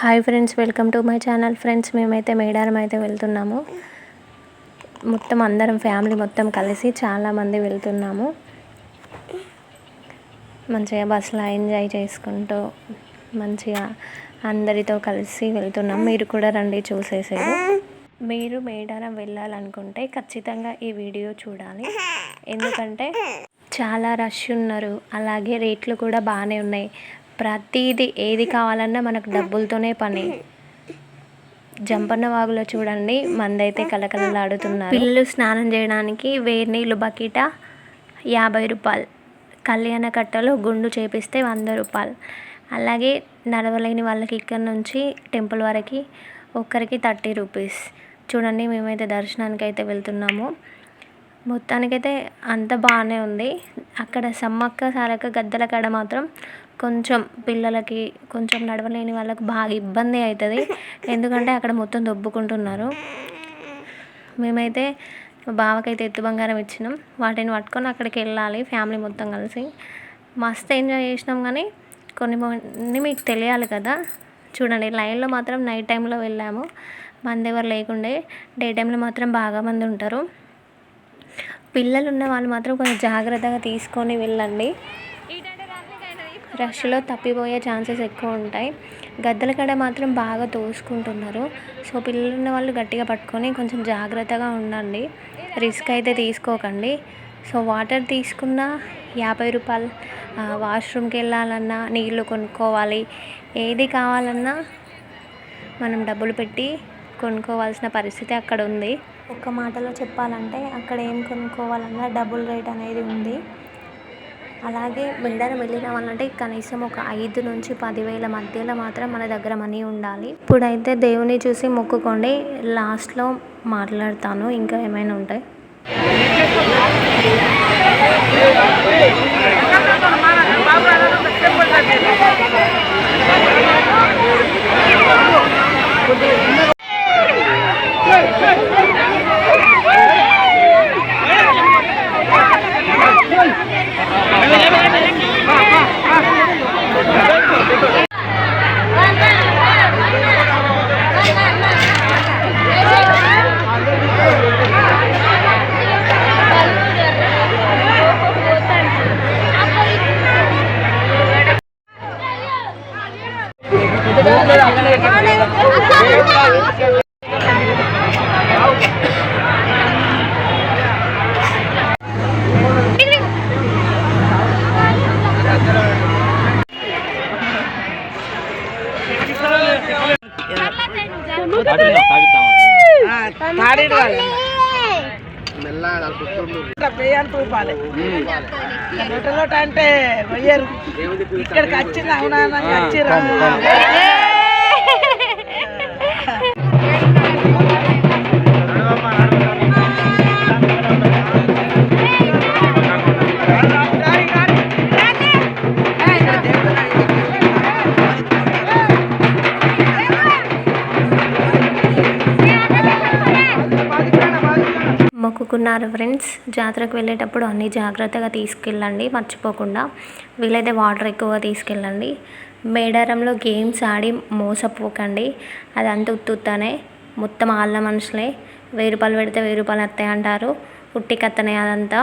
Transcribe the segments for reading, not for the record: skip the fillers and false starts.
Hi friends, welcome to my channel. Friends, మేమైతే మేడారం అయితే వెళ్తున్నాము. మొత్తం అందరం ఫ్యామిలీ మొత్తం కలిసి చాలామంది వెళ్తున్నాము. మంచిగా బస్సులో ఎంజాయ్ చేసుకుంటూ మంచిగా అందరితో కలిసి వెళ్తున్నాం. మీరు కూడా రండి, చూసేసేది. మీరు మేడారం వెళ్ళాలనుకుంటే ఖచ్చితంగా ఈ వీడియో చూడాలి. ఎందుకంటే చాలా రష్ ఉన్నారు, అలాగే రేట్లు కూడా బాగానే ఉన్నాయి. ప్రతిదీ ఏది కావాలన్నా మనకు డబ్బులతోనే పని. జంపన్న వాగులో చూడండి, మందైతే కలకలలాడుతున్నారు. పిల్లలు స్నానం చేయడానికి వేడి నీళ్ళు బకెట 50 రూపాయలు. కళ్యాణ కట్టలో గుండు చేపిస్తే 100 రూపాయలు. అలాగే నడవలేని వాళ్ళకి ఇక్కడ నుంచి టెంపుల్ వరకు ఒక్కరికి 30 రూపీస్. చూడండి, మేమైతే దర్శనానికి అయితే వెళ్తున్నాము. మొత్తానికైతే అంత బాగానే ఉంది. అక్కడ సమ్మక్క సారక్క గద్దెల కాడ మాత్రం కొంచెం పిల్లలకి, కొంచెం నడవలేని వాళ్ళకి బాగా ఇబ్బంది అవుతుంది. ఎందుకంటే అక్కడ మొత్తం దొబ్బుకుంటున్నారు. మేమైతే బావకైతే ఎత్తు బంగారం ఇచ్చినాం. వాటిని పట్టుకొని అక్కడికి వెళ్ళాలి ఫ్యామిలీ మొత్తం కలిసి. మస్తు ఎంజాయ్ చేసినాం. కానీ కొన్ని మీకు తెలియాలి కదా. చూడండి, లైన్లో మాత్రం నైట్ టైంలో వెళ్ళాము. మంది ఎవరు లేకుండే. డే టైంలో మాత్రం బాగా మంది ఉంటారు. పిల్లలు ఉన్న వాళ్ళు మాత్రం కొంచెం జాగ్రత్తగా తీసుకొని వెళ్ళండి. రష్లో తప్పిపోయే ఛాన్సెస్ ఎక్కువ ఉంటాయి. గద్దెల కాడ మాత్రం బాగా తోసుకుంటున్నారు. సో పిల్లలు ఉన్న వాళ్ళు గట్టిగా పట్టుకొని కొంచెం జాగ్రత్తగా ఉండండి. రిస్క్ అయితే తీసుకోకండి. సో వాటర్ తీసుకున్న 50 రూపాయలు. వాష్రూమ్కి వెళ్ళాలన్నా, నీళ్ళు కొనుక్కోవాలి, ఏది కావాలన్నా మనం డబ్బులు పెట్టి కొనుక్కోవాల్సిన పరిస్థితి అక్కడ ఉంది. ఒక్క మాటలో చెప్పాలంటే అక్కడ ఏం కొనుక్కోవాలన్నా డబుల్ రేట్ అనేది ఉంది. అలాగే మేడారం వెళ్ళి రావాలంటే కనీసం ఒక 5 నుంచి 10,000 మధ్యలో మాత్రం మన దగ్గర మనీ ఉండాలి. ఇప్పుడైతే దేవుని చూసి మొక్కుకోండి. లాస్ట్లో మాట్లాడతాను ఇంకా ఏమైనా ఉంటాయి. అంటే ఇక్కడికి వచ్చింది. అవునా వచ్చిరా మొక్కుకున్నారు ఫ్రెండ్స్. జాతరకు వెళ్ళేటప్పుడు అన్నీ జాగ్రత్తగా తీసుకెళ్ళండి, మర్చిపోకుండా. వీలైతే వాటర్ ఎక్కువగా తీసుకెళ్ళండి. మేడారంలో గేమ్స్ ఆడి మోసపోకండి. అది అంత ఉత్తునే, మొత్తం ఆళ్ళ మనుషులే. 1000 రూపాయలు పెడితే 1000 రూపాయలు వస్తాయి అంటారు. ఉట్టి కత్తనే అదంతా.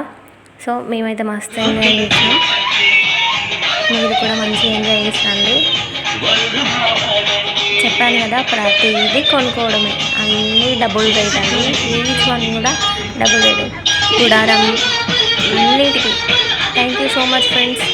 సో మేమైతే మస్తు ఎంజాయ్ చేసినాం. మీరు కూడా మంచిగా ఎంజాయ్ చేసండి. చెప్పాను కదా, ప్రతిదీ కొనుక్కోవడమే. అన్నీ డబుల్ రేట్ అండి. ఈచ్ వన్ కూడా డబుల్ రేట్. గుడారం అన్నిటికీ. Thank you so much friends.